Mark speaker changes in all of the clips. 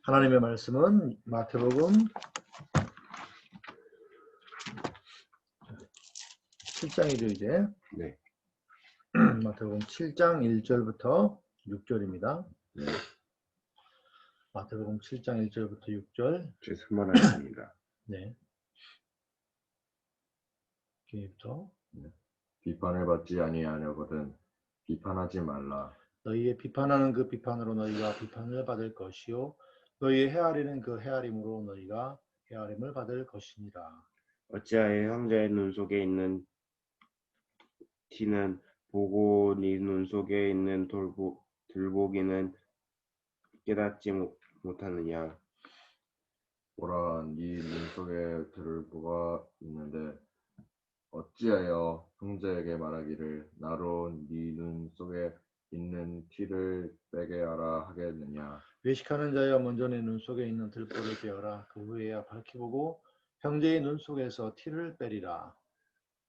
Speaker 1: 하나님의 말씀은 마태복음 7장이죠 이제.
Speaker 2: 네.
Speaker 1: 마태복음 7장 1절부터 6절입니다.
Speaker 2: 네.
Speaker 1: 마태복음 7장 1절부터 6절.
Speaker 2: 제 3번하겠습니다.
Speaker 1: 네. 뒤부터.
Speaker 2: 비판을 받지 아니하려거든 비판하지 말라.
Speaker 1: 너희의 비판하는 그 비판으로 너희가 비판을 받을 것이요 너희의 헤아리는 그 헤아림으로 너희가 헤아림을 받을 것이니라.
Speaker 3: 어찌하여 형제의 눈 속에 있는 티는 보고 네 눈 속에 있는 들보기는 깨닫지 못하느냐.
Speaker 2: 보라, 네 눈 속에 들보가 있는데 어찌하여 형제에게 말하기를 나로 네 눈 속에 있는 티를 빼게 하라 하겠느냐.
Speaker 1: 외식하는 자여 먼저 내 눈 속에 있는 들보를 빼어라. 그 후에야 밝히 보고 형제의 눈 속에서 티를 빼리라.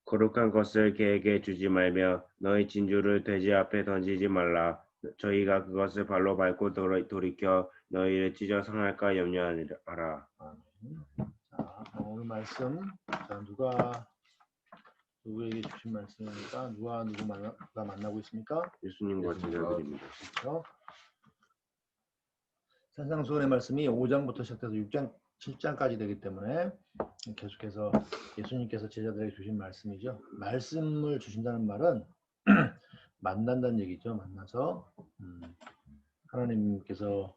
Speaker 3: 거룩한 것을 개에게 주지 말며 너희 진주를 돼지 앞에 던지지 말라. 저희가 그것을 발로 밟고 돌이켜 너희를 찢어 상할까 염려하라.
Speaker 1: 자, 오늘 말씀. 자, 누구에게 주신 말씀입니까? 누가 만나고 있습니까?
Speaker 3: 예수님과 제자들입니다.
Speaker 1: 그렇죠? 산상수훈의 말씀이 5장부터 시작해서 6장, 7장까지 되기 때문에 계속해서 예수님께서 제자들에게 주신 말씀이죠. 말씀을 주신다는 말은 만난다는 얘기죠. 만나서 하나님께서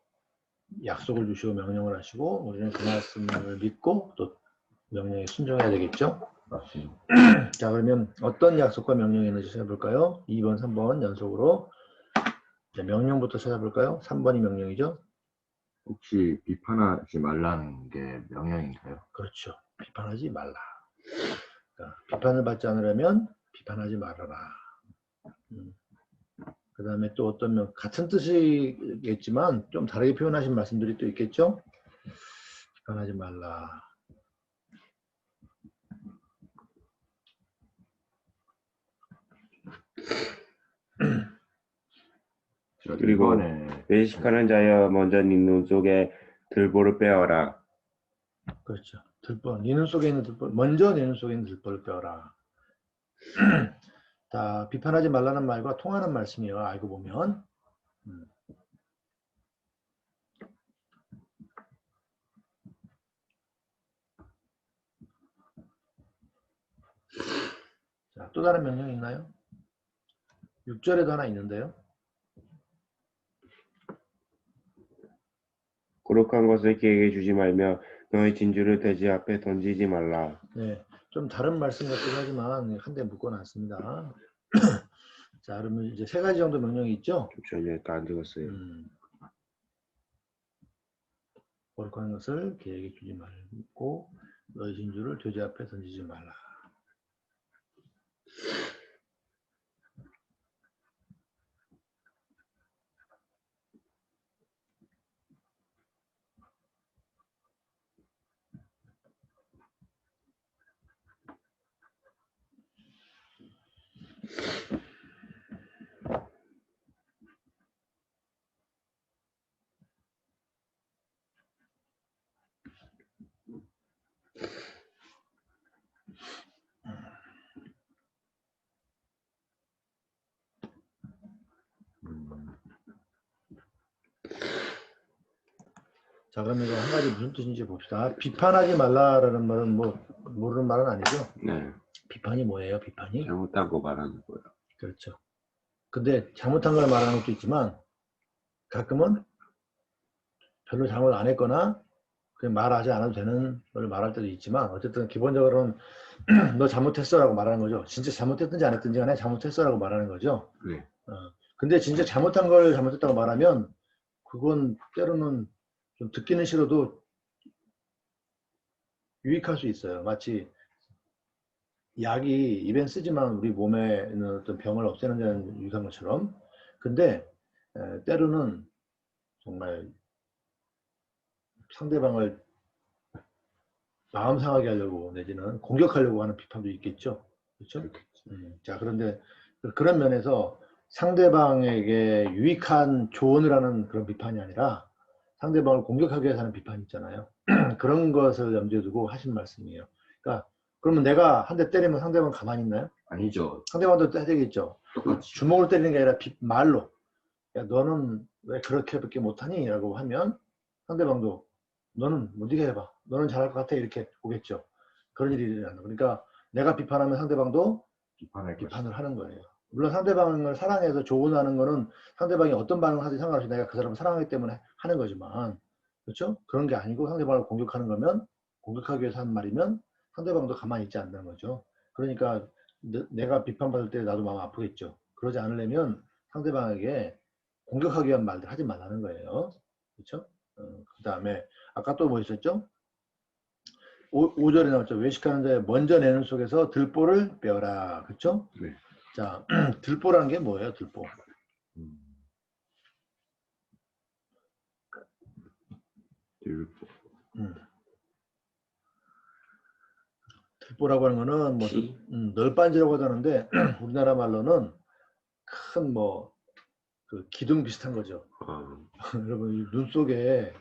Speaker 1: 약속을 주시고 명령을 하시고 우리는 그 말씀을 믿고 또 명령에 순종해야 되겠죠.
Speaker 2: 맞습니다.
Speaker 1: 자, 그러면 어떤 약속과 명령이 있는지 찾아볼까요? 2번, 3번 연속으로. 자, 명령부터 찾아볼까요? 3번이 명령이죠.
Speaker 2: 혹시 비판하지 말라는 게 명령인가요?
Speaker 1: 그렇죠. 비판하지 말라. 그러니까 비판을 받지 않으려면 비판하지 말아라. 그 다음에 또 어떤 같은 뜻이겠지만 좀 다르게 표현하신 말씀들이 또 있겠죠. 비판하지 말라.
Speaker 3: 그리고 외식하는 자여 먼저 네 눈 속에 들보를 빼어라.
Speaker 1: 그렇죠. 들보. 네 눈 속에 있는 들보. 먼저 내 눈 속에 있는 들보를 빼어라. 다 비판하지 말라는 말과 통하는 말씀이에요. 알고 보면. 자, 또 다른 명령이 있나요? 6절에도 하나 있는데요.
Speaker 3: 거룩한 것을 개에게 주지 말며 너희 진주를 돼지 앞에 던지지 말라.
Speaker 1: 네, 좀 다른 말씀 같긴 하지만 한 대 묶어놨습니다. 자, 그러면 이제 세 가지 정도 명령이 있죠.
Speaker 3: 전혀 다 안 적었어요.
Speaker 1: 거룩한 것을 개에게 주지 말고 너희 진주를 돼지 앞에 던지지 말라. 자, 그러면 한 가지 무슨 뜻인지 봅시다. 비판하지 말라라는 말은 뭐 모르는 말은 아니죠.
Speaker 3: 네.
Speaker 1: 비판이 뭐예요? 비판이?
Speaker 3: 잘못한 거 말하는 거예요.
Speaker 1: 그렇죠. 근데 잘못한 걸 말하는 것도 있지만 가끔은 별로 잘못 안 했거나 그냥 말하지 않아도 되는 걸 말할 때도 있지만 어쨌든 기본적으로는 너 잘못했어라고 말하는 거죠. 진짜 잘못했든지 안 했든지 간에 잘못했어라고 말하는 거죠.
Speaker 2: 네.
Speaker 1: 근데 진짜 잘못한 걸 잘못했다고 말하면 그건 때로는 좀 듣기는 싫어도 유익할 수 있어요. 마치 약이 입엔 쓰지만 우리 몸에 있는 어떤 병을 없애는 데는 유익한 것처럼. 근데 때로는 정말 상대방을 마음 상하게 하려고 내지는 공격하려고 하는 비판도 있겠죠. 그렇죠? 자, 그런데 그런 면에서 상대방에게 유익한 조언을 하는 그런 비판이 아니라 상대방을 공격하기 위해서 하는 비판이 있잖아요. 그런 것을 염두에 두고 하신 말씀이에요. 그러니까 그러면 내가 한 대 때리면 상대방 가만히 있나요?
Speaker 2: 아니죠.
Speaker 1: 상대방도 때리겠죠.
Speaker 2: 똑같이.
Speaker 1: 주먹으로 때리는 게 아니라 말로 야 너는 왜 그렇게밖에 못하니? 라고 하면 상대방도 너는 못 이겨 해봐. 너는 잘할 것 같아. 이렇게 오겠죠. 그런 일이 일어나는 거예요. 그러니까 내가 비판하면 상대방도
Speaker 2: 비판할
Speaker 1: 비판을
Speaker 2: 것이다.
Speaker 1: 하는 거예요. 물론 상대방을 사랑해서 조언하는 거는 상대방이 어떤 반응을 하든지 상관없이 내가 그 사람을 사랑하기 때문에 하는 거지만 그렇죠? 그런 게 아니고 상대방을 공격하는 거면 공격하기 위해서 하는 말이면 상대방도 가만히 있지 않는 거죠. 그러니까 내가 비판받을 때 나도 마음 아프겠죠. 그러지 않으려면 상대방에게 공격하기 위한 말들 하지 말라는 거예요. 그렇죠? 그 다음에 아까 또 뭐 있었죠? 5절에 나왔죠. 외식하는데 먼저 내는 속에서 들보를 빼어라. 그렇죠?
Speaker 2: 네.
Speaker 1: 자, 들보라는 게 뭐예요? 들보.
Speaker 2: 들보.
Speaker 1: 들보라고 하는 거는 뭐
Speaker 3: 티?
Speaker 1: 널빤지라고 하는데 우리나라 말로는 큰 뭐 그 기둥 비슷한 거죠. 여러분 이 눈 속에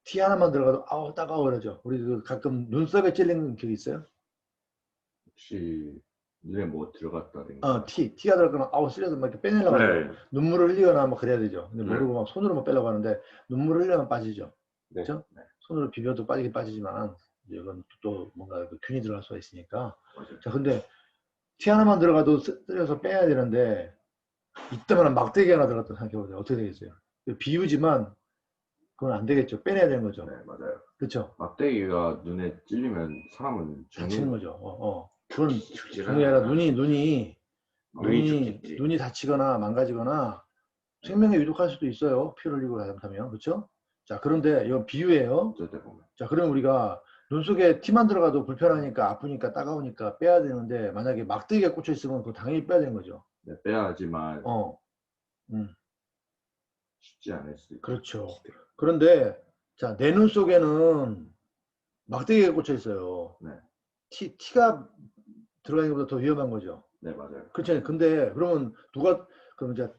Speaker 1: 티 하나만 들어가도 아우 따가워 그러죠. 우리 그 가끔 눈썹에 찔리는 게 있어요?
Speaker 2: 혹시 눈에 뭐 들어갔다든가.
Speaker 1: 티가 들어가면 아우 쓰려서 막 이렇게 빼내려고 하죠.
Speaker 3: 네.
Speaker 1: 눈물을 흘리거나 뭐 그래야 되죠. 근데
Speaker 3: 네.
Speaker 1: 모르고 막 손으로 막 빼려고 하는데 눈물을 흘리면 빠지죠.
Speaker 3: 네.
Speaker 1: 그렇죠? 손으로 비벼도 빠지긴 빠지지만 이건 또 뭔가 그 균이 들어갈 수가 있으니까.
Speaker 2: 맞아요.
Speaker 1: 자, 근데 티 하나만 들어가도 쓰려서 빼야 되는데 이따만한 막대기 하나 들어갔다 생각해보세요. 어떻게 되겠어요? 비우지만 그건 안 되겠죠. 빼내야 되는 거죠.
Speaker 2: 네, 맞아요.
Speaker 1: 그렇죠?
Speaker 2: 막대기가 눈에 찔리면 사람은
Speaker 1: 다치는 거죠. 그건
Speaker 3: 죽지가
Speaker 1: 중요해 아니라
Speaker 3: 않아.
Speaker 1: 눈이
Speaker 3: 죽겠지.
Speaker 1: 눈이 다치거나 망가지거나 생명에 위독할 수도 있어요. 피를 흘리고 잘못하면. 그렇죠? 자, 그런데 이건 비유예요.
Speaker 2: 어쩔 때 보면.
Speaker 1: 자, 그럼 우리가 눈 속에 티만 들어가도 불편하니까 아프니까 따가우니까 빼야 되는데 만약에 막대기가 꽂혀 있으면 그거 당연히 빼야 되는 거죠.
Speaker 2: 네, 빼야 하지만 쉽지 않을 수도 있고.
Speaker 1: 그렇죠. 그런데 자, 내 눈 속에는 막대기가 꽂혀 있어요.
Speaker 2: 네.
Speaker 1: 티가 들어가는 것보다 더 위험한 거죠.
Speaker 2: 네, 맞아요.
Speaker 1: 그렇죠. 근데 그러면 그럼 이제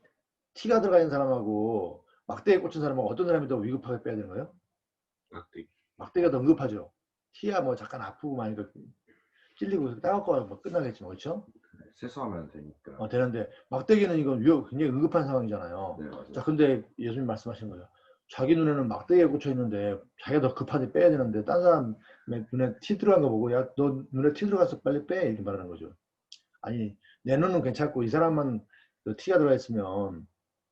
Speaker 1: 티가 들어가 있는 사람하고 막대기에 꽂힌 사람하고 어떤 사람이 더 위급하게 빼야 되는 거예요?
Speaker 3: 막대기.
Speaker 1: 막대기가 더 응급하죠. 티야 뭐 잠깐 아프고 많이 찔리고 따갑고 뭐 끝나겠지만 그렇죠?
Speaker 2: 세수하면 되니까.
Speaker 1: 되는데 막대기는 이건 굉장히 응급한 상황이잖아요.
Speaker 2: 네, 맞아요.
Speaker 1: 자, 근데 예수님 말씀하신 거예요. 자기 눈에는 막대기가 꽂혀 있는데 자기가 더 급하게 빼야 되는데 딴 사람 눈에 티 들어간 거 보고 야, 너 눈에 티 들어가서 빨리 빼 이렇게 말하는 거죠. 아니 내 눈은 괜찮고 이 사람만 티가 들어가 있으면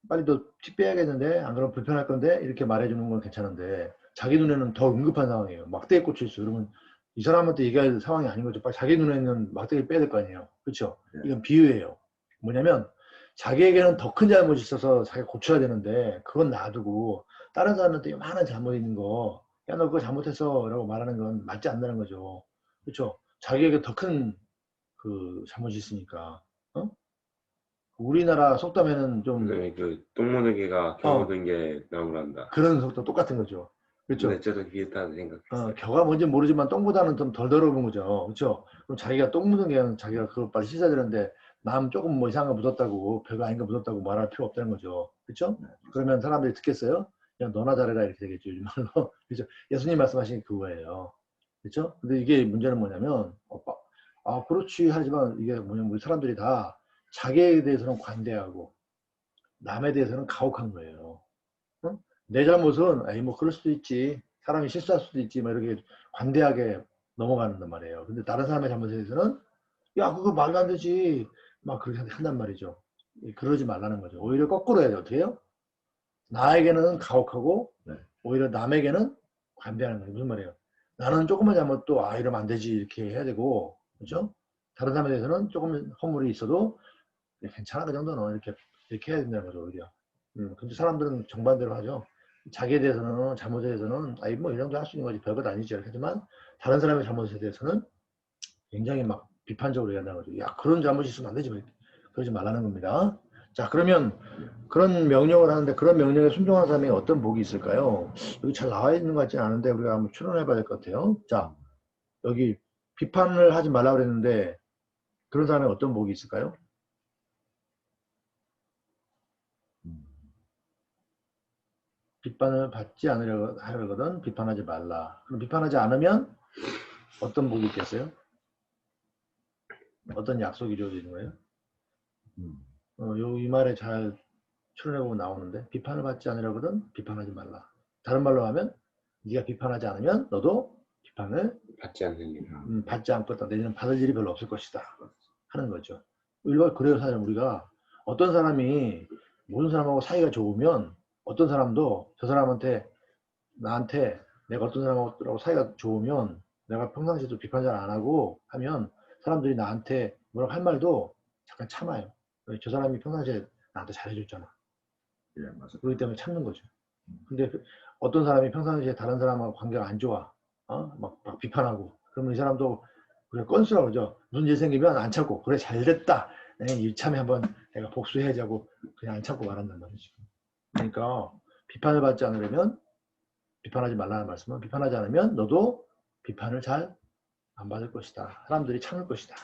Speaker 1: 빨리 너 티 빼야겠는데 안 그러면 불편할 건데 이렇게 말해주는 건 괜찮은데 자기 눈에는 더 응급한 상황이에요. 막대기 꽂혀 있어요. 그러면 이 사람한테 얘기할 상황이 아닌 거죠. 빨리 자기 눈에는 막대기 빼야 될 거 아니에요. 그렇죠?
Speaker 2: 네.
Speaker 1: 이건 비유예요. 뭐냐면 자기에게는 더 큰 잘못이 있어서 자기가 고쳐야 되는데 그건 놔두고 다른 사람한테 요만한 잘못 있는 거 야 너 그거 잘못했어 라고 말하는 건 맞지 않는다는 거죠. 그렇죠? 자기에게 더 큰 그 잘못이 있으니까. 우리나라 속담에는 좀
Speaker 3: 그 똥무는 개가 겨 묻은 게 나무란다.
Speaker 1: 그런 속담 똑같은 거죠. 그렇죠?
Speaker 3: 근데 저도 비슷하다 생각했어요.
Speaker 1: 겨가 뭔지 모르지만 똥보다는 좀 덜 더러운 거죠. 그렇죠? 그럼 자기가 똥 묻은 게 자기가 그걸 빨리 씻어야 되는데 남 조금 뭐 이상한 거 묻었다고 별거 아닌 거 묻었다고 말할 필요 없다는 거죠. 그렇죠? 그러면 사람들이 듣겠어요? 그냥 너나 잘해라 이렇게 되겠죠. 요즘말로. 그렇죠? 예수님 말씀하신 게 그거예요. 그렇죠? 근데 이게 문제는 뭐냐면 그렇지 하지만 이게 뭐냐면 우리 사람들이 다 자기에 대해서는 관대하고 남에 대해서는 가혹한 거예요. 내 잘못은 에이 뭐 그럴 수도 있지. 사람이 실수할 수도 있지. 막 이렇게 관대하게 넘어가는 말이에요. 근데 다른 사람의 잘못에 대해서는 야 그거 말도 안 되지. 막 그렇게 한단 말이죠. 그러지 말라는 거죠. 오히려 거꾸로 해야 돼요. 어떻게 해요? 나에게는 가혹하고
Speaker 2: 네.
Speaker 1: 오히려 남에게는 관대하는 거예요. 무슨 말이에요? 나는 조금만 잘못도 이러면 안 되지 이렇게 해야 되고 그렇죠? 다른 사람에 대해서는 조금 허물이 있어도 괜찮아 그 정도는 이렇게 해야 된다는 거죠. 오히려. 근데 사람들은 정반대로 하죠. 자기에 대해서는 잘못에 대해서는 뭐 이 정도 할 수 있는 거지 별것 아니지 하지만 다른 사람의 잘못에 대해서는 굉장히 막 비판적으로 얘기한다는 거죠. 야 그런 잘못이 있으면 안 되지 그러지 말라는 겁니다. 자 그러면 그런 명령을 하는데 그런 명령에 순종하는 사람이 어떤 복이 있을까요? 여기 잘 나와 있는 것 같지는 않은데 우리가 한번 추론해 봐야 될 것 같아요. 자 여기 비판을 하지 말라고 그랬는데 그런 사람이 어떤 복이 있을까요? 비판을 받지 않으려거든 비판하지 말라. 그럼 비판하지 않으면 어떤 복이 있겠어요? 어떤 약속이 주어지는 거예요? 이 말에 잘 추론해보면 나오는데 비판을 받지 않으려거든 비판하지 말라. 다른 말로 하면 네가 비판하지 않으면 너도 비판을
Speaker 3: 받지 않으리라.
Speaker 1: 받지 않겠다. 내지는 받을 일이 별로 없을 것이다 하는 거죠. 일반 그래요. 사실 우리가 어떤 사람이 모든 사람하고 사이가 좋으면 어떤 사람도 저 사람한테 나한테 내가 어떤 사람하고 사이가 좋으면 내가 평상시에도 비판 잘 안 하고 하면 사람들이 나한테 뭐라고 할 말도 잠깐 참아요. 저 사람이 평상시에 나한테 잘해줬잖아.
Speaker 2: 예, 맞아요.
Speaker 1: 그렇기 때문에 참는 거죠. 근데 어떤 사람이 평상시에 다른 사람하고 관계가 안 좋아. 막 비판하고. 그러면 이 사람도 그래 건수라고 그러죠. 무슨 일 생기면 안 참고 그래 잘됐다. 이참에 한번 내가 복수해야지 하고 그냥 안 참고 말한단 말이죠. 그러니까 비판을 받지 않으려면 비판하지 말라는 말씀은 비판하지 않으면 너도 비판을 잘 안 받을 것이다. 사람들이 참을 것이다.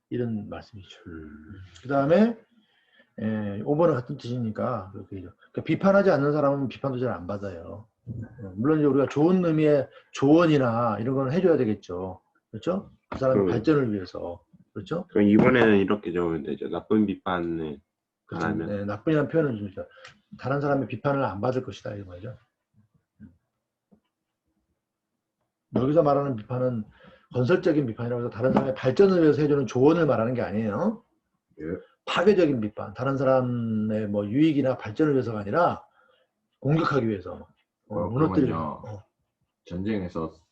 Speaker 1: 이런 말씀이죠. 그 다음에 5번은 같은 뜻이니까 그렇게 그러니까 비판하지 않는 사람은 비판도 잘 안 받아요. 물론 이제 우리가 좋은 의미의 조언이나 이런 건 해줘야 되겠죠. 그렇죠? 그 사람의 발전을 위해서. 그렇죠?
Speaker 3: 그럼 이번에는 이렇게 적으면 되죠. 나쁜 비판을
Speaker 1: 그렇죠.
Speaker 3: 하면.
Speaker 1: 네, 나쁜이라는 표현을 주죠. 다른 사람의 비판을 안 받을 것이다. 이런 거죠. 여기서 말하는 비판은 건설적인 비판이라고 해서 다른 사람의 발전을 위해서 해주는 조언을 말하는 게 아니에요.
Speaker 2: 예.
Speaker 1: 파괴적인 비판, 다른 사람의 뭐 유익이나 발전을 위해서가 아니라 공격하기 위해서, 무너뜨리기 위해서.
Speaker 2: 전쟁에서
Speaker 3: 전쟁에서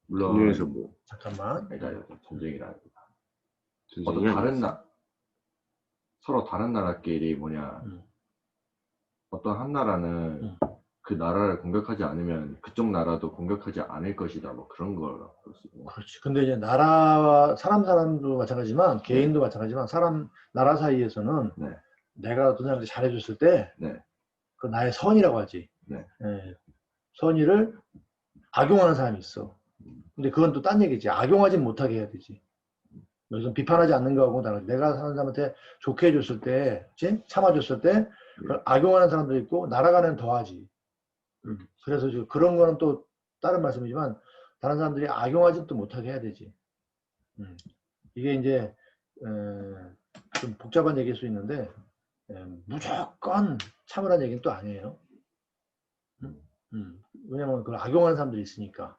Speaker 2: 물론
Speaker 3: 뭐
Speaker 1: 잠깐만.
Speaker 2: 전쟁이라
Speaker 3: 전쟁이 아니었어.
Speaker 2: 서로 다른 나라끼리 어떤 한 나라는 그 나라를 공격하지 않으면 그쪽 나라도 공격하지 않을 것이다. 뭐 그런 걸.
Speaker 1: 그렇지. 근데 이제 나라와 사람도 마찬가지지만 개인도 마찬가지지만 나라 사이에서는
Speaker 2: 네.
Speaker 1: 내가 어떤 사람한테 잘해줬을 때
Speaker 2: 네.
Speaker 1: 그 나의 선이라고 하지.
Speaker 2: 네.
Speaker 1: 선의를 악용하는 사람이 있어. 근데 그건 또 딴 얘기지. 악용하지 못하게 해야 되지. 여기서 비판하지 않는 거하고 내가 사는 사람한테 좋게 해줬을 때, 그치? 참아줬을 때 그걸 악용하는 사람도 있고 날아가는 더하지. 그래서 그런 거는 또 다른 말씀이지만 다른 사람들이 악용하지 또 못하게 해야 되지. 이게 이제 좀 복잡한 얘기일 수 있는데 무조건 참으라는 얘기는 또 아니에요. 왜냐면 그걸 악용하는 사람들이 있으니까.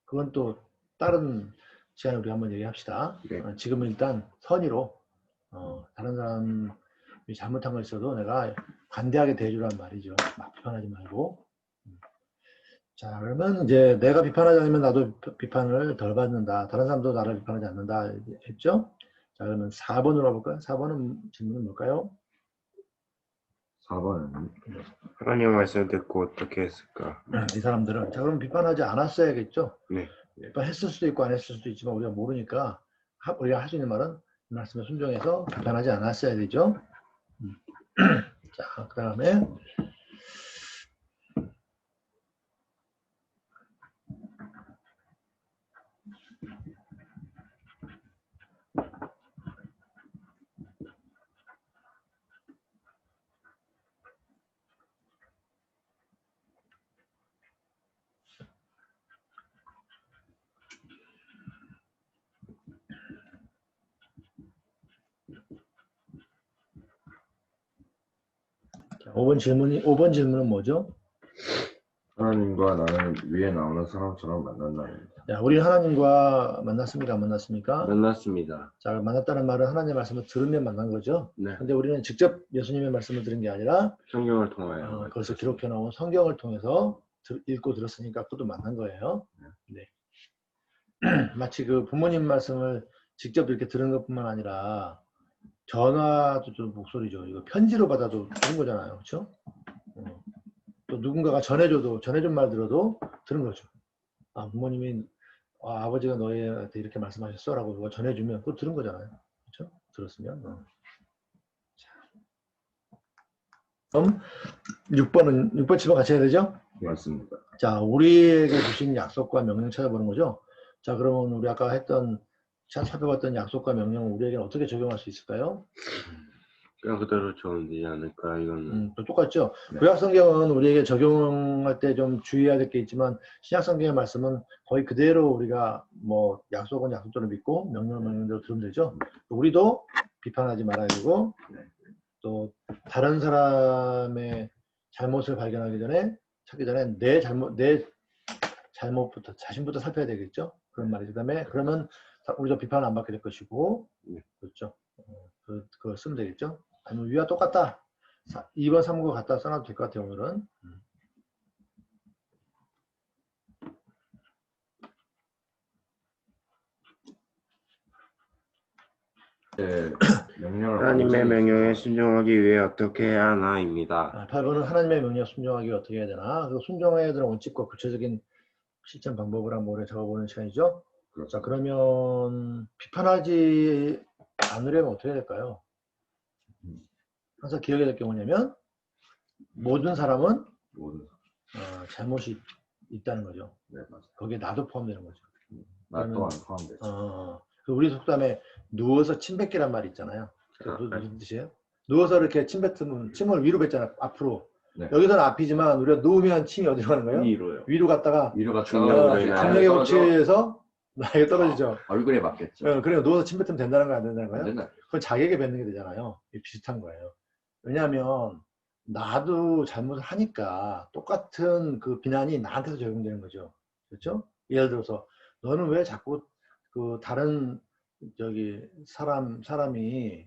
Speaker 1: 그건 또 다른 시간에 우리 한번 얘기합시다.
Speaker 2: 네.
Speaker 1: 지금은 일단 선의로 다른 사람이 잘못한 걸 있어도 내가 관대하게 대해주란 말이죠. 막 비판하지 말고. 자, 그러면 이제 내가 비판하지 않으면 나도 비판을 덜 받는다. 다른 사람도 나를 비판하지 않는다 했죠? 자, 그러면 4번으로 가볼까요? 4번은 질문은 뭘까요?
Speaker 2: 4번은
Speaker 3: 하나님 말씀을 듣고 어떻게 했을까?
Speaker 1: 이 사람들은. 자, 그럼 비판하지 않았어야겠죠?
Speaker 3: 네.
Speaker 1: 비판했을 수도 있고 안 했을 수도 있지만 우리가 모르니까 우리가 할 수 있는 말은 이 말씀에 순종해서 비판하지 않았어야 되죠? 자, 그 다음에 5번 질문은 뭐죠?
Speaker 2: 하나님과 나는 위에 나오는 사람처럼 만난다는.
Speaker 1: 자, 우리는 하나님과 만났습니까? 안 만났습니까?
Speaker 3: 만났습니다.
Speaker 1: 자, 만났다는 말은 하나님의 말씀을 들으면 만난 거죠.
Speaker 3: 네.
Speaker 1: 근데 우리는 직접 예수님의 말씀을 들은 게 아니라
Speaker 3: 성경을 통하여
Speaker 1: 그것을 기록해 놓은 성경을 통해서 읽고 들었으니까 그것도 만난 거예요. 네. 마치 그 부모님 말씀을 직접 이렇게 들은 것뿐만 아니라 전화도 좀 목소리죠. 이거 편지로 받아도 들은 거잖아요. 그렇죠? 또 누군가가 전해준 말 들어도 들은 거죠. 부모님이 아버지가 너희한테 이렇게 말씀하셨어 라고 누가 전해주면 그거 들은 거잖아요. 그렇죠? 들었으면. 그럼 6번 치고 같이 해야 되죠?
Speaker 2: 맞습니다.
Speaker 1: 자, 우리에게 주신 약속과 명령 찾아보는 거죠. 자, 그러면 우리 아까 살펴봤던 약속과 명령을 우리에게 어떻게 적용할 수 있을까요?
Speaker 3: 그냥 그대로 적으면 되지 않을까 이거는.
Speaker 1: 또 똑같죠.
Speaker 2: 네.
Speaker 1: 구약 성경은 우리에게 적용할 때 좀 주의해야 될 게 있지만 신약 성경의 말씀은 거의 그대로 우리가 뭐 약속은 약속대로 믿고 명령은 명령대로 들으면 되죠. 우리도 비판하지 말아야 되고
Speaker 2: 네.
Speaker 1: 또 다른 사람의 잘못을 발견하기 전에 찾기 전에 내 잘못부터 자신부터 살펴야 되겠죠. 그런 말이죠. 그다음에 그러면 우리도 비판을 안 받게 될 것이고 그렇죠. 그걸 쓰면 되겠죠. 아니면 위와 똑같다. 2번, 3번 갖다 써놔도 될 것 같아요, 오늘은.
Speaker 2: 네, 명령을
Speaker 3: 하나님의
Speaker 2: 완전히
Speaker 3: 명령에
Speaker 2: 지키고
Speaker 3: 순종하기 위해 어떻게 해야 하나입니다.
Speaker 1: 8번은 하나님의 명령에 순종하기 어떻게 해야 되나. 그리고 순종해야 되는 원칙과 구체적인 실천 방법을 한번 오래 적어보는 시간이죠. 자, 그러면 비판하지 않으려면 어떻게 해야 될까요? 항상 기억해야 될 게 뭐냐면 모든 사람은
Speaker 2: 모든
Speaker 1: 잘못이 있다는 거죠.
Speaker 2: 네, 맞아요.
Speaker 1: 거기에 나도 포함되는 거죠.
Speaker 2: 나 또한 포함되죠.
Speaker 1: 우리 속담에 누워서 침 뱉기란 말이 있잖아요. 그게
Speaker 3: 네.
Speaker 1: 무슨 뜻이에요? 누워서 이렇게 침 뱉으면 침을 위로 뱉잖아요. 앞으로.
Speaker 2: 네.
Speaker 1: 여기서는 앞이지만 우리가 누우면 침이 어디로 가는 거예요?
Speaker 3: 위로요.
Speaker 1: 위로 갔다가
Speaker 2: 위로가
Speaker 1: 중력의 법칙에서 나에게 떨어지죠.
Speaker 2: 얼굴에 맞겠죠.
Speaker 1: 그러니까 누워서 침 뱉으면 된다는 거야, 안 된다는
Speaker 2: 안
Speaker 1: 거예요?
Speaker 2: 된다.
Speaker 1: 그건 자기에게 뱉는 게 되잖아요. 이게 비슷한 거예요. 왜냐하면 나도 잘못을 하니까 똑같은 그 비난이 나한테도 적용되는 거죠. 그렇죠? 예를 들어서 너는 왜 자꾸 그 다른 사람이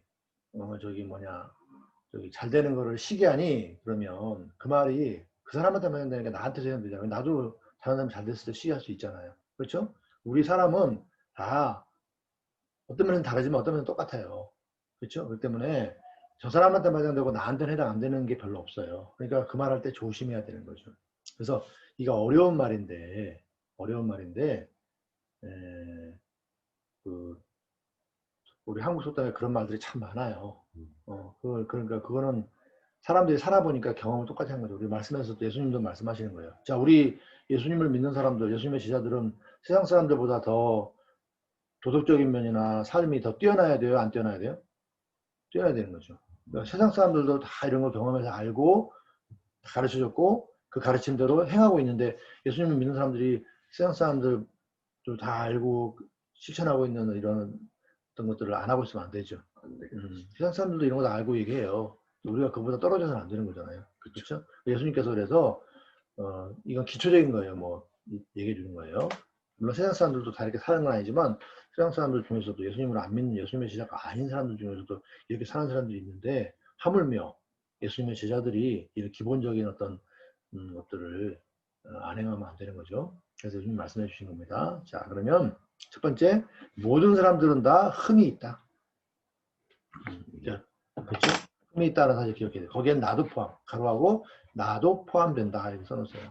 Speaker 1: 잘 되는 거를 시기하니? 그러면 그 말이 그 사람한테만 된다니까 나한테 적용되잖아요. 나도 다른 사람이 잘 됐을 때 시기할 수 있잖아요. 그렇죠? 우리 사람은 다 어떤 면은 다르지만 어떤 면은 똑같아요. 그렇죠? 그렇기 때문에 저 사람한테만 해당되고 나한테는 해당 안 되는 게 별로 없어요. 그러니까 그 말할 때 조심해야 되는 거죠. 그래서 이거 어려운 말인데 우리 한국 속담에 그런 말들이 참 많아요. 그러니까 그거는 사람들이 살아보니까 경험을 똑같이 한 거죠. 우리 말씀에서도 예수님도 말씀하시는 거예요. 자, 우리 예수님을 믿는 사람들, 예수님의 제자들은 세상 사람들보다 더 도덕적인 면이나 삶이 더 뛰어나야 돼요? 안 뛰어나야 돼요? 뛰어나야 되는 거죠. 그러니까 세상 사람들도 다 이런 걸 경험해서 알고 가르쳐줬고 그 가르침대로 행하고 있는데 예수님을 믿는 사람들이 세상 사람들도 다 알고 실천하고 있는 이런 어떤 것들을 안 하고 있으면 안 되죠. 세상 사람들도 이런 거 다 알고 얘기해요. 우리가 그보다 떨어져서는 안 되는 거잖아요. 그렇죠? 예수님께서 그래서 이건 기초적인 거예요. 뭐 얘기해 주는 거예요. 물론 세상 사람들도 다 이렇게 사는 건 아니지만 세상 사람들 중에서도 예수님을 안 믿는 예수님의 제자가 아닌 사람들 중에서도 이렇게 사는 사람들이 있는데 하물며 예수님의 제자들이 이런 기본적인 어떤 것들을 안 행하면 안 되는 거죠. 그래서 예수님 말씀해 주신 겁니다. 자, 그러면 첫 번째, 모든 사람들은 다 흠이 있다. 자, 그렇죠? 흠이 있다는 사실 기억해야 돼요. 거기엔 나도 포함, 가로하고 나도 포함된다 이렇게 써놓으세요.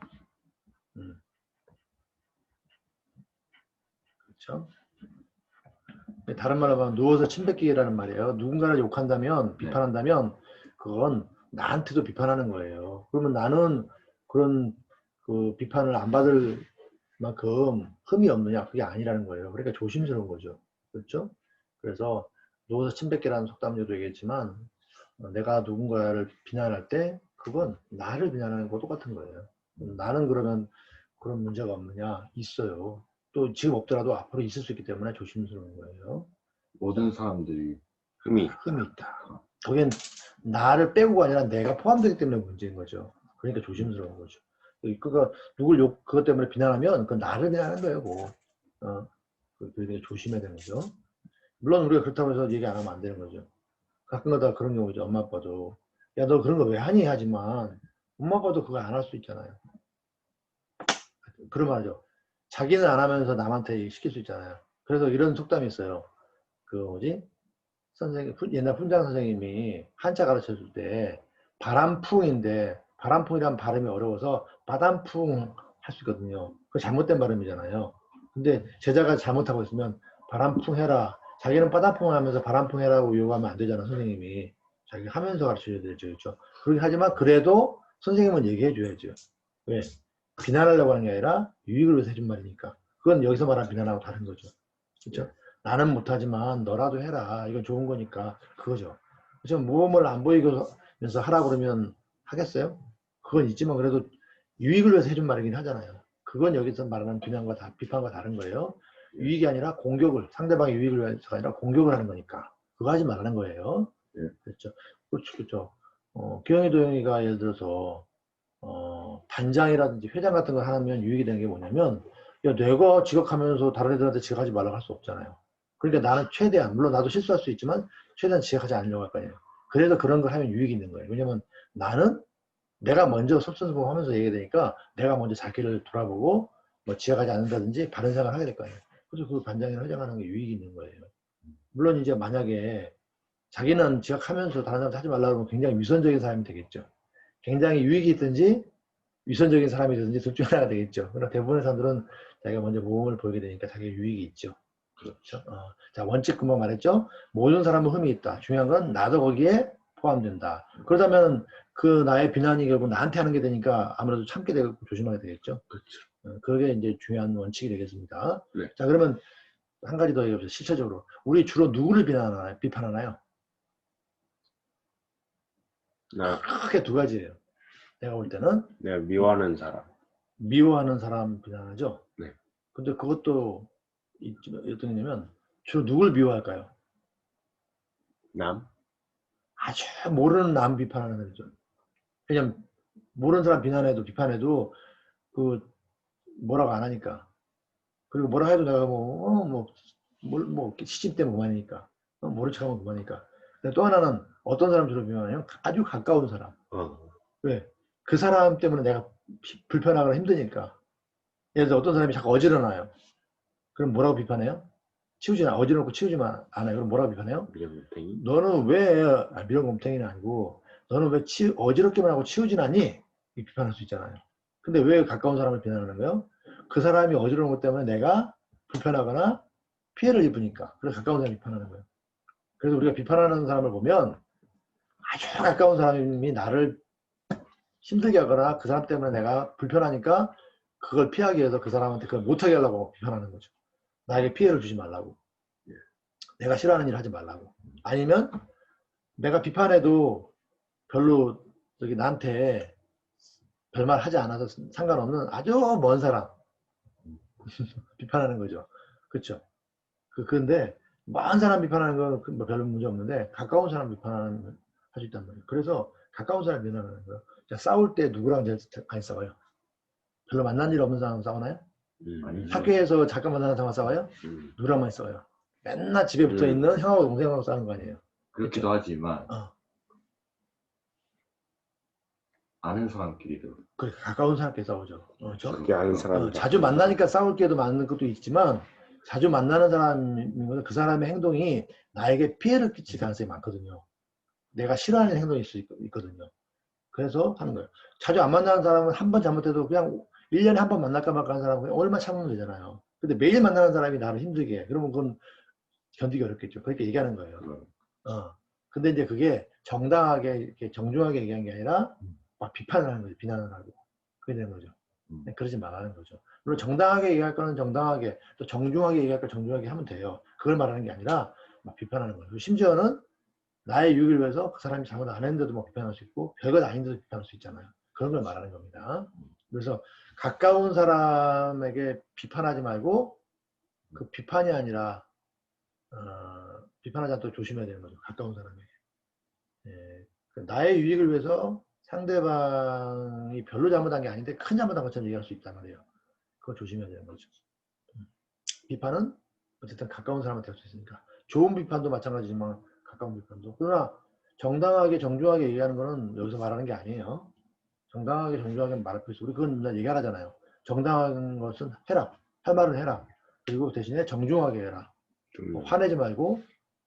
Speaker 1: 그렇죠? 다른 말로 하면 누워서 침 뱉기라는 말이에요. 누군가를 욕한다면, 비판한다면 그건 나한테도 비판하는 거예요. 그러면 나는 그런 그 비판을 안 받을 만큼 흠이 없느냐? 그게 아니라는 거예요. 그러니까 조심스러운 거죠. 그렇죠? 그래서 누워서 침 뱉기라는 속담에도 얘기했지만 내가 누군가를 비난할 때 그건 나를 비난하는 거 똑같은 거예요. 나는 그러면 그런 문제가 없느냐? 있어요. 또 지금 없더라도 앞으로 있을 수 있기 때문에 조심스러운 거예요.
Speaker 2: 모든 사람들이
Speaker 3: 흠이
Speaker 1: 있다. 거긴 나를 빼고가 아니라 내가 포함되기 때문에 문제인 거죠. 그러니까 조심스러운 거죠. 그러니까 누굴 그것 때문에 비난하면 그건 나를 비난하는 거예요. 그러니까 조심해야 되는 거죠. 물론 우리가 그렇다고 해서 얘기 안 하면 안 되는 거죠. 가끔가다 그런 경우죠. 엄마 아빠도 야 너 그런 거 왜 하니? 하지만 엄마 아빠도 그거 안 할 수 있잖아요. 그런 말이죠. 자기는 안 하면서 남한테 시킬 수 있잖아요. 그래서 이런 속담이 있어요. 옛날 훈장 선생님이 한자 가르쳐 줄 때 바람풍인데 바람풍이란 발음이 어려워서 바람풍 할 수 있거든요. 그거 잘못된 발음이잖아요. 근데 제자가 잘못하고 있으면 바람풍 해라. 자기는 바람풍 하면서 바람풍 해라고 요구하면 안 되잖아, 선생님이. 자기가 하면서 가르쳐줘야 되죠. 그렇죠? 그렇게 하지만 그래도 선생님은 얘기해 줘야죠. 왜? 비난하려고 하는 게 아니라 유익을 위해서 해준 말이니까. 그건 여기서 말하는 비난하고 다른 거죠. 그렇죠? 나는 못하지만 너라도 해라. 이건 좋은 거니까. 그거죠. 지금 모험을 안 보이면서 하라고 그러면 하겠어요? 그건 있지만 그래도 유익을 위해서 해준 말이긴 하잖아요. 그건 여기서 말하는 비판과 다른 거예요.
Speaker 2: 예.
Speaker 1: 유익이 아니라 공격을, 상대방의 유익을 위해서가 아니라 공격을 하는 거니까. 그거 하지 말라는 거예요.
Speaker 2: 예.
Speaker 1: 그렇죠. 그렇죠. 기영이 도영이가 예를 들어서, 단장이라든지 회장 같은 걸 하면 유익이 되는 게 뭐냐면, 야, 내가 지각하면서 다른 애들한테 지각하지 말라고 할 수 없잖아요. 그러니까 나는 최대한, 물론 나도 실수할 수 있지만, 최대한 지각하지 않으려고 할 거 아니에요. 그래서 그런 걸 하면 유익이 있는 거예요. 왜냐면 나는 내가 먼저 솔선수범하면서 얘기되니까 내가 먼저 자기를 돌아보고 뭐 지각하지 않는다든지 바른 생각을 하게 될 거 아니에요. 그래서 그 반장이나 회장하는 게 유익이 있는 거예요. 물론 이제 만약에 자기는 지각하면서 다른 사람한테 하지 말라고 하면 굉장히 위선적인 사람이 되겠죠. 굉장히 유익이 있든지 위선적인 사람이 되든지 둘 중 하나가 되겠죠. 그러나 대부분의 사람들은 자기가 먼저 모험을 보이게 되니까 자기 유익이 있죠. 그렇죠. 자, 원칙 금방 말했죠. 모든 사람은 흠이 있다. 중요한 건 나도 거기에 포함된다. 그러다면 그 나의 비난이 결국 나한테 하는 게 되니까 아무래도 참게 되고 조심하게 되겠죠.
Speaker 2: 그렇죠.
Speaker 1: 그게 이제 중요한 원칙이 되겠습니다.
Speaker 2: 네.
Speaker 1: 자, 그러면 한 가지 더 얘기해보세요. 실체적으로. 우리 주로 누구를 비판하나요?
Speaker 3: 나
Speaker 1: 크게 두 가지예요. 내가 볼 때는
Speaker 3: 내가 미워하는 사람.
Speaker 1: 미워하는 사람 비난하죠.
Speaker 2: 네.
Speaker 1: 근데 그것도 어떤 거냐면 주로 누굴 미워할까요?
Speaker 3: 남?
Speaker 1: 아주 모르는 남 비판하는 거죠. 그냥 모르는 사람 비판해도 그 뭐라고 안 하니까. 그리고 뭐라 해도 내가 시집 때문에 그만이니까. 모른 척하면 그만이니까. 근데 또 하나는 어떤 사람 주로 비판하냐면 아주 가까운 사람. 왜? 그 사람 때문에 내가 불편하거나 힘드니까. 예를 들어 어떤 사람이 자꾸 어지러나요. 그럼 뭐라고 비판해요? 어지럽고 치우지만 않아요. 그럼 뭐라고 비판해요?
Speaker 3: 미련곰탱이?
Speaker 1: 너는 왜, 미련곰탱이는 아니고, 너는 왜 어지럽기만 하고 치우진 않니? 비판할 수 있잖아요. 근데 왜 가까운 사람을 비난하는 거예요? 그 사람이 어지러운 것 때문에 내가 불편하거나 피해를 입으니까. 그래서 가까운 사람을 비판하는 거예요. 그래서 우리가 비판하는 사람을 보면 아주 가까운 사람이 나를 힘들게 하거나 그 사람 때문에 내가 불편하니까 그걸 피하기 위해서 그 사람한테 그걸 못하게 하려고 비판하는 거죠. 나에게 피해를 주지 말라고. 내가 싫어하는 일 하지 말라고. 아니면 내가 비판해도 별로 나한테 별말 하지 않아서 상관없는 아주 먼 사람 비판하는 거죠. 그렇죠. 그런데 먼 사람 비판하는 건 별로 문제 없는데 가까운 사람 비판하는 건 할 수 있단 말이에요. 그래서 가까운 사람 비난하는 거예요. 자, 싸울 때 누구랑 제일 많이 싸워요? 별로 만난 일 없는 사람 싸우나요?
Speaker 2: 아니죠.
Speaker 1: 학교에서 잠깐 만나는 사람 싸워요? 누구랑 많이 싸워요? 맨날 집에 붙어 있는 형하고 동생하고 싸우는 거 아니에요?
Speaker 2: 그렇기도 하지만 아는 사람끼리도
Speaker 1: 그래, 가까운 사람끼리 싸우죠. 그렇죠?
Speaker 3: 그게 아는 사람.
Speaker 1: 자주 만나니까 싸울 게도 많은 것도 있지만 자주 만나는 사람이면 그 사람의 행동이 나에게 피해를 끼칠 가능성이 많거든요. 내가 싫어하는 행동일 수 있거든요. 그래서 하는 거예요. 자주 안 만나는 사람은 한 번 잘못해도 그냥 1년에 한 번 만날까 말까 하는 사람은 얼마 참으면 되잖아요. 근데 매일 만나는 사람이 나를 힘들게 해. 그러면 그건 견디기 어렵겠죠. 그렇게 얘기하는 거예요. 근데 이제 그게 정당하게, 이렇게 정중하게 얘기한 게 아니라 막 비판을 하는 거죠. 비난을 하고. 그게 되는 거죠. 그러지 말라는 거죠. 물론 정당하게 얘기할 거는 정당하게, 또 정중하게 얘기할 거 정중하게 하면 돼요. 그걸 말하는 게 아니라 막 비판하는 거예요. 그리고 심지어는 나의 유익을 위해서 그 사람이 잘못 안 했는데도 막 비판할 수 있고 별것 아닌데도 비판할 수 있잖아요. 그런 걸 말하는 겁니다. 그래서 가까운 사람에게 비판하지 말고 그 비판이 아니라 비판하지 않도록 조심해야 되는 거죠. 가까운 사람에게. 나의 유익을 위해서 상대방이 별로 잘못한 게 아닌데 큰 잘못한 것처럼 얘기할 수 있단 말이에요. 그걸 조심해야 되는 거죠. 비판은 어쨌든 가까운 사람한테 할 수 있으니까. 좋은 비판도 마찬가지지만 가까운 비판도. 그러나 정당하게 정중하게 얘기하는 거는 여기서 말하는 게 아니에요. 정당하게 정중하게 말할 필요 있어. 우리 그건 맨날 얘기하잖아요. 정당한 것은 해라. 할 말은 해라. 그리고 대신에 정중하게 해라. 화내지 말고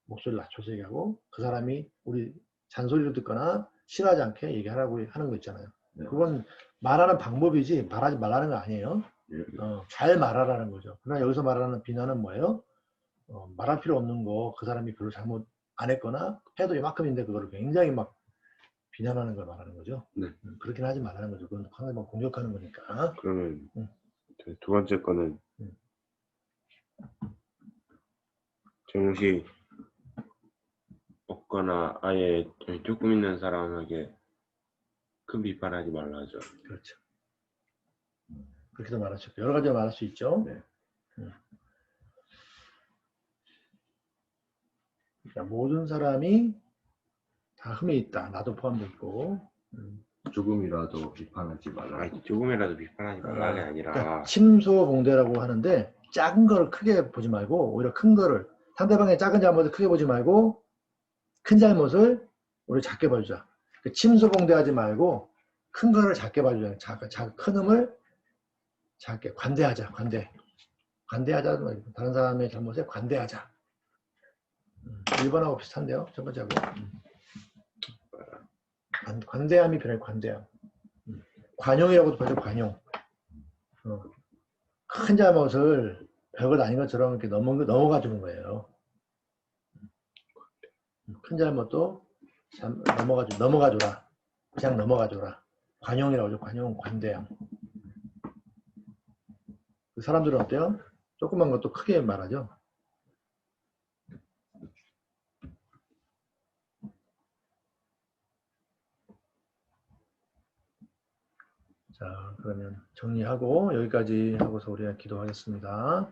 Speaker 1: 목소리를 낮춰서 얘기하고 그 사람이 우리 잔소리를 듣거나 싫어하지 않게 얘기하라고 하는 거 있잖아요. 그건 말하는 방법이지 말하지 말라는 거 아니에요. 잘 말하라는 거죠. 그러나 여기서 말하는 비난은 뭐예요? 말할 필요 없는 거 그 사람이 별로 잘못 안 했거나 해도 이만큼인데 그거를 굉장히 막 비난하는 걸 말하는 거죠. 그렇긴 하지 말라는 거죠. 그건 상대방 공격하는 거니까.
Speaker 3: 그러면 두 번째 거는 정시 거나 아예 조금 있는 사람에게 큰 비판하지 말라죠.
Speaker 1: 그렇죠. 그렇게도 말할 수 있고 여러 가지 말할 수 있죠.
Speaker 2: 네.
Speaker 1: 그러니까 모든 사람이 다 흠이 있다. 나도 포함되어 있고.
Speaker 2: 조금이라도 비판하지 말라.
Speaker 3: 아니, 조금이라도 비판하지 말라가 아니라
Speaker 1: 그러니까 침소봉대라고 하는데 작은 거를 크게 보지 말고 오히려 큰 거를 상대방의 작은 잘못을 크게 보지 말고 큰 잘못을 우리 작게 봐주자. 그 침소봉대하지 말고 큰 거를 작게 봐주자. 큰 흠을 작게 관대하자. 관대하자. 다른 사람의 잘못에 관대하자. 1번하고 비슷한데요. 첫 번째하고. 관대함이 변해 관대함. 관용이라고도 봐요. 관용. 큰 잘못을 별것 아닌 것처럼 이렇게 넘어가 주는 거예요. 큰 잘못도 넘어가 줘라. 그냥 넘어가 줘라. 관용이라고 하죠. 관용, 관대함. 그 사람들은 어때요? 조그만 것도 크게 말하죠. 자, 그러면 정리하고 여기까지 하고서 우리가 기도하겠습니다.